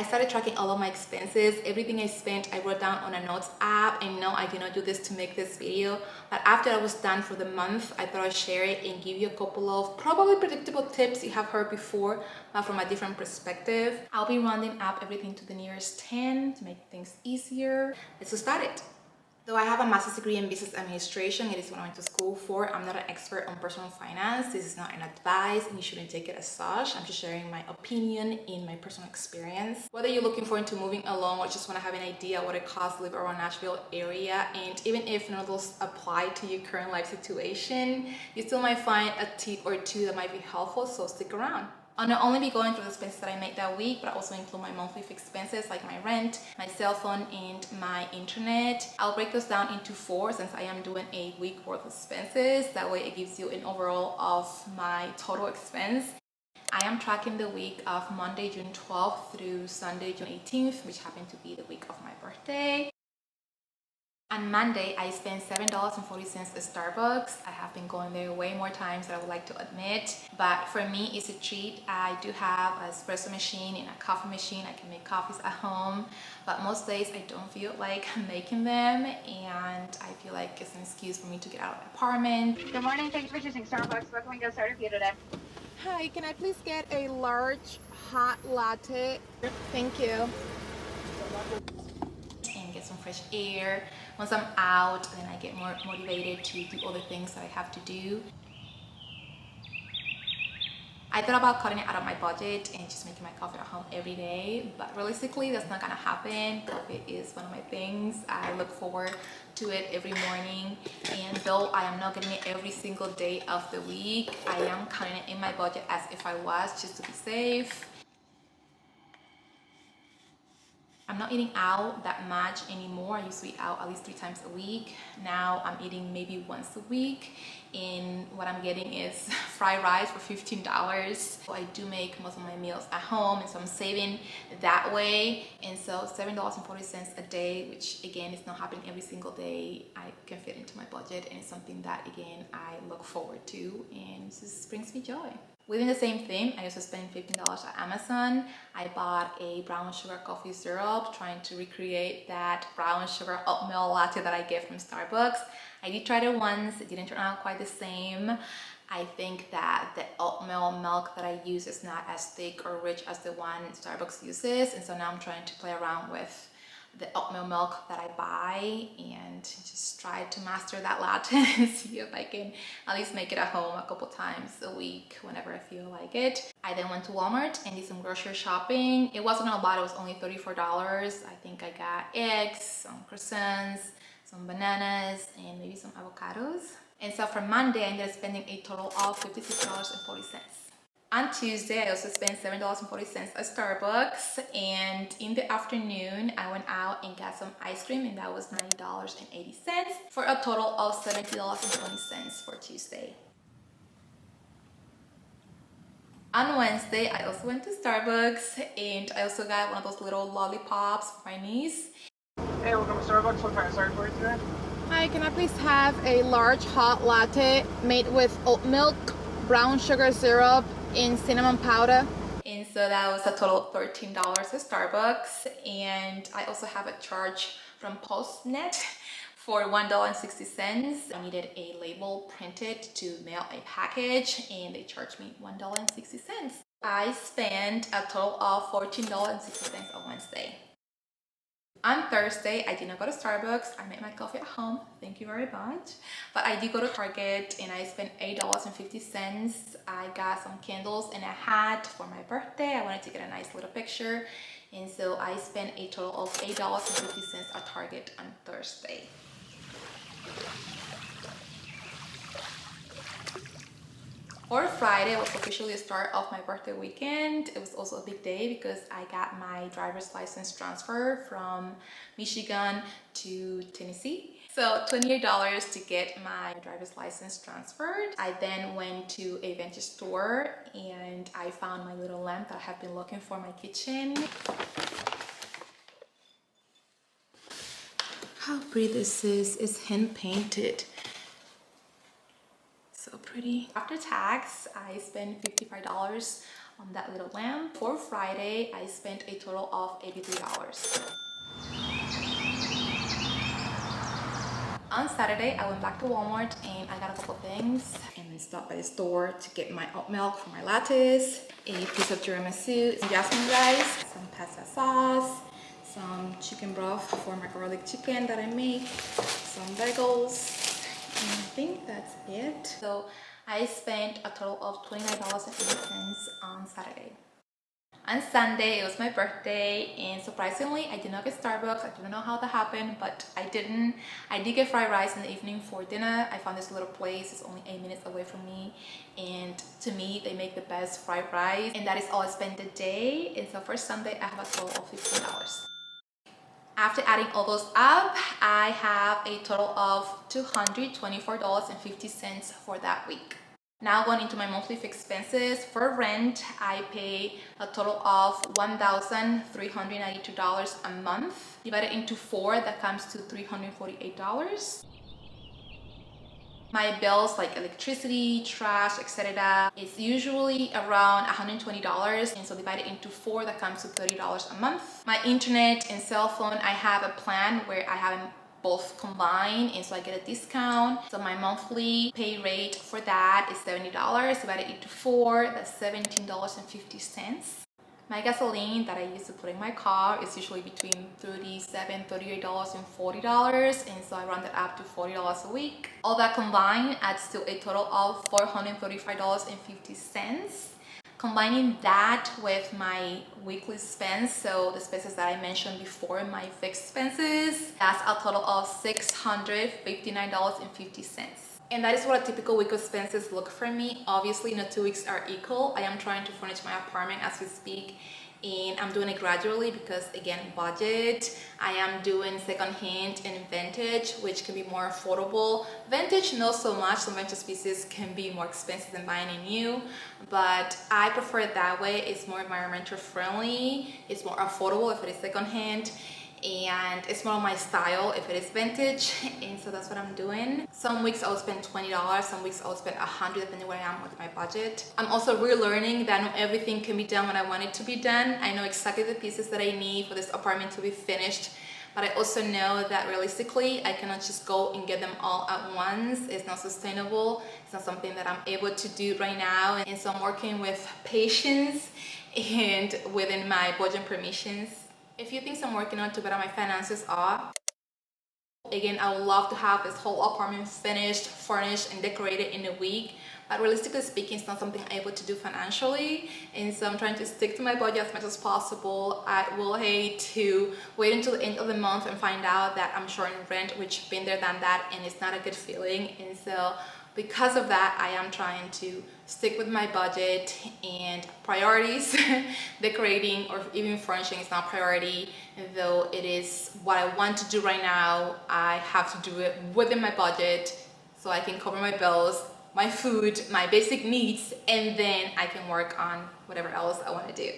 I started tracking all of my expenses. Everything I spent, I wrote down on a notes app. And no, I did not do this to make this video, but after I was done for the month, I thought I'd share it and give you a couple of probably predictable tips you have heard before, but from a different perspective. I'll be rounding up everything to the nearest 10 to make things easier. Let's get started. Though I have a master's degree in business administration, it is what I went to school for. I'm not an expert on personal finance. This is not an advice and you shouldn't take it as such. I'm just sharing my opinion in my personal experience. Whether you're looking forward to moving alone or just want to have an idea what it costs to live around Nashville area, and even if none of those apply to your current life situation, you still might find a tip or two that might be helpful, so stick around. I'll not only be going through the expenses that I made that week, but I also include my monthly expenses like my rent, my cell phone, and my internet. I'll break those down into 4 since I am doing a week worth of expenses. That way it gives you an overall of my total expense. I am tracking the week of Monday, June 12th through Sunday, June 18th, which happened to be the week of my birthday. On Monday, I spent $7.40 at Starbucks. I have been going there way more times than I would like to admit, but for me, it's a treat. I do have an espresso machine and a coffee machine. I can make coffees at home, but most days I don't feel like making them, and I feel like it's an excuse for me to get out of my apartment. Good morning. Thanks for choosing Starbucks. What can we get started for you today? Hi, can I please get a large hot latte? Thank you. And get some fresh air. Once I'm out, then I get more motivated to do other things that I have to do. I thought about cutting it out of my budget and just making my coffee at home every day, but realistically that's not gonna happen. Coffee is one of my things. I look forward to it every morning, and though I am not getting it every single day of the week, I am counting it in my budget as if I was, just to be safe. I'm not eating out that much anymore. I used to eat out at least 3 times a week. Now I'm eating maybe once a week, and what I'm getting is fried rice for $15. So I do make most of my meals at home, and so I'm saving that way. And so $7.40 a day, which again is not happening every single day, I can fit into my budget, and it's something that again I look forward to, and this just brings me joy. Within the same thing, I also spent $15 at Amazon. I bought a brown sugar coffee syrup, trying to recreate that brown sugar oatmeal latte that I get from Starbucks. I did try it once, it didn't turn out quite the same. I think that the oatmeal milk that I use is not as thick or rich as the one Starbucks uses, and so now I'm trying to play around with the oatmeal milk that I buy and just try to master that latte and see if I can at least make it at home a couple times a week whenever I feel like it. I then went to Walmart and did some grocery shopping. It wasn't a lot, it was only $34. I think I got eggs, some croissants, some bananas, and maybe some avocados. And so for Monday, I ended up spending a total of $56.40. On Tuesday, I also spent $7.40 at Starbucks, and in the afternoon, I went out and got some ice cream, and that was $90.80 for a total of $70.20 for Tuesday. On Wednesday, I also went to Starbucks, and I also got one of those little lollipops for my niece. Hey, welcome to Starbucks. What can I start for you today? Hi, can I please have a large hot latte made with oat milk, brown sugar syrup, and cinnamon powder? And so that was a total of $13 at Starbucks, and I also have a charge from Postnet for $1.60. I needed a label printed to mail a package, and they charged me $1.60. I spent a total of $14.60 on Wednesday. On Thursday, I did not go to Starbucks. I made my coffee at home. Thank you very much. But I did go to Target and I spent $8.50. I got some candles and a hat for my birthday. I wanted to get a nice little picture. And so I spent a total of $8.50 at Target on Thursday. For Friday was officially the start of my birthday weekend. It was also a big day because I got my driver's license transfer from Michigan to Tennessee. So $28 to get my driver's license transferred. I then went to a vintage store and I found my little lamp that I have been looking for in my kitchen. How pretty this is. It's hand painted. So pretty. After tax, I spent $55 that little lamp. For Friday, I spent a total of $83. On Saturday, I went back to Walmart and I got a couple things. And I stopped by the store to get my oat milk for my lattes, a piece of tiramisu, some jasmine rice, some pasta sauce, some chicken broth for my garlic chicken that I make, some bagels, and I think that's it. So I spent a total of $29.80 on Saturday. On Sunday, it was my birthday, and surprisingly, I did not get Starbucks. I don't know how that happened, but I didn't. I did get fried rice in the evening for dinner. I found this little place. It's only 8 minutes away from me, and to me, they make the best fried rice, and that is all I spent the day. And so for Sunday, I have a total of $15. After adding all those up, I have a total of $224.50 for that week. Now going into my monthly expenses. For rent, I pay a total of $1,392 a month. Divided into 4, that comes to $348. My bills like electricity, trash, etc. It's usually around $120, and so divided into 4, that comes to $30 a month. My internet and cell phone, I have a plan where I have both combined, and so I get a discount. So my monthly pay rate for that is $70. Divided into 4, that's $17.50. My gasoline that I use to put in my car is usually between $37, $38, and $40, and so I round it up to $40 a week. All that combined adds to a total of $435.50. Combining that with my weekly expense, so the expenses that I mentioned before, my fixed expenses, that's a total of $659.50. And that is what a typical week of expenses look for me. Obviously, no 2 weeks are equal. I am trying to furnish my apartment as we speak, and I'm doing it gradually because, again, budget. I am doing secondhand and vintage, which can be more affordable. Vintage, not so much. Some vintage pieces can be more expensive than buying a new, but I prefer it that way. It's more environmental friendly. It's more affordable if it is secondhand, and it's more my style if it is vintage, and so that's what I'm doing. Some weeks I'll spend $20, some weeks I'll spend $100, depending where I am with my budget. I'm also relearning that not everything can be done when I want it to be done. I know exactly the pieces that I need for this apartment to be finished, but I also know that realistically I cannot just go and get them all at once. It's not sustainable. It's not something that I'm able to do right now, and so I'm working with patience and within my budget permissions. A few things I'm working on to better my finances are, again, I would love to have this whole apartment finished, furnished, and decorated in a week, but realistically speaking, it's not something I'm able to do financially, and so I'm trying to stick to my budget as much as possible. I will hate to wait until the end of the month and find out that I'm short in rent, which been there, done that, and it's not a good feeling. And so because of that, I am trying to stick with my budget and priorities. Decorating or even furnishing is not priority, though it is what I want to do right now. I have to do it within my budget so I can cover my bills, my food, my basic needs, and then I can work on whatever else I want to do.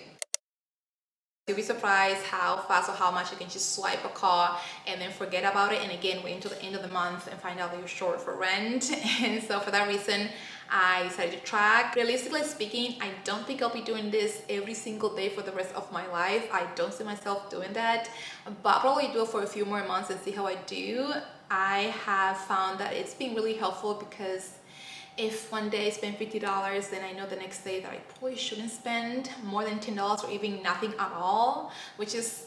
You'll be surprised how fast or how much you can just swipe a car and then forget about it, and again wait until the end of the month and find out that you're short for rent. And so for that reason, I decided to track. Realistically speaking, I don't think I'll be doing this every single day for the rest of my life. I don't see myself doing that, but I'll probably do it for a few more months and see how I do. I have found that it's been really helpful because if one day I spend $50, then I know the next day that I probably shouldn't spend more than $10 or even nothing at all, which is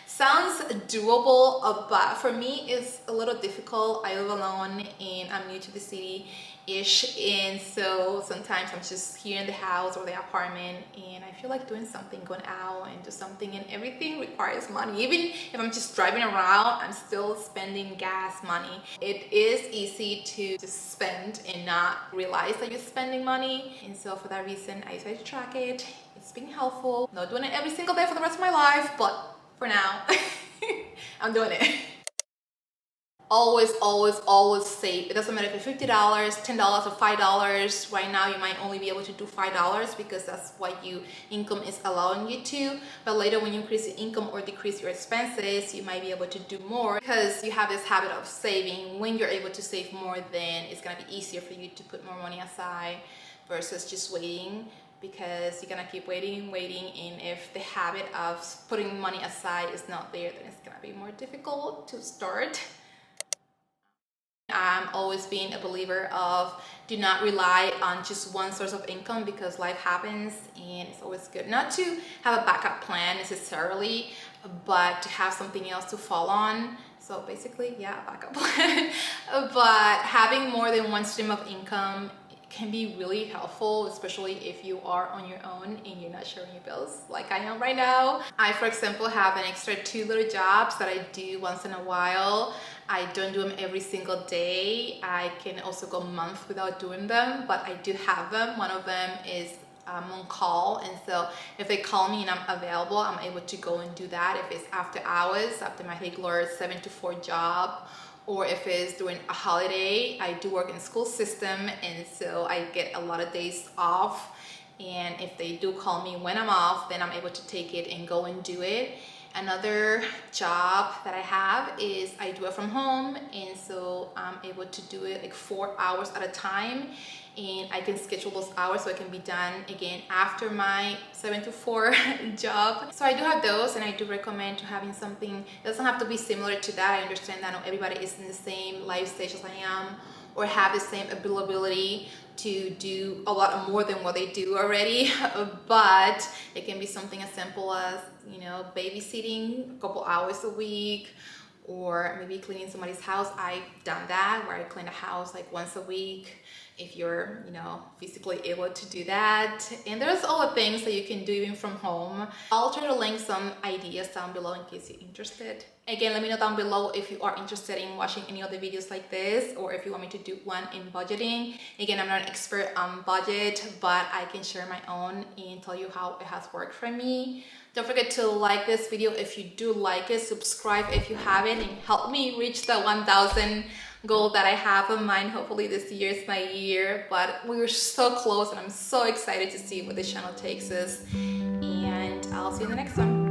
sounds doable, but for me it's a little difficult. I live alone and I'm new to the city-ish, and so sometimes I'm just here in the house or the apartment and I feel like doing something, going out and do something, and everything requires money. Even if I'm just driving around, I'm still spending gas money. It is easy to just spend and not realize that you're spending money, and so for that reason I decided to track it. It's been helpful. Not doing it every single day for the rest of my life, but for now I'm doing it. Always save. It doesn't matter if it's $50, $10, or $5. Right now you might only be able to do $5 because that's what your income is allowing you to, but later when you increase your income or decrease your expenses, you might be able to do more because you have this habit of saving. When you're able to save more, then it's gonna be easier for you to put more money aside versus just waiting because you're gonna keep waiting and waiting, and if the habit of putting money aside is not there, then it's gonna be more difficult to start. I'm always being a believer of do not rely on just one source of income, because life happens and it's always good not to have a backup plan necessarily, but to have something else to fall on. So basically, yeah, backup plan. But having more than one stream of income can be really helpful, especially if you are on your own and you're not sharing your bills like I am right now. I, for example, have an extra 2 little jobs that I do once in a while. I don't do them every single day. I can also go months without doing them, but I do have them. One of them is on call, and so if they call me and I'm available, I'm able to go and do that. If it's after hours, after my regular 7 to 4 job, or if it's during a holiday. I do work in the school system, and so I get a lot of days off, and if they do call me when I'm off, then I'm able to take it and go and do it. Another job that I have is I do it from home, and so I'm able to do it like 4 hours at a time, and I can schedule those hours so it can be done again after my 7 to 4 job. So I do have those, and I do recommend to having something. It doesn't have to be similar to that. I understand that not everybody is in the same life stage as I am, or have the same ability to do a lot more than what they do already, but it can be something as simple as, you know, babysitting a couple hours a week, or maybe cleaning somebody's house. I've done that, where I clean a house like once a week, if you're, you know, physically able to do that. And there's all the things that you can do even from home. I'll try to link some ideas down below in case you're interested. Again, let me know down below if you are interested in watching any other videos like this, or if you want me to do one in budgeting. Again, I'm not an expert on budget, but I can share my own and tell you how it has worked for me. Don't forget to like this video if you do like it, subscribe if you haven't, and help me reach the 1,000 goal that I have in mind. Hopefully this year is my year, but we're so close, and I'm so excited to see where this channel takes us. And I'll see you in the next one.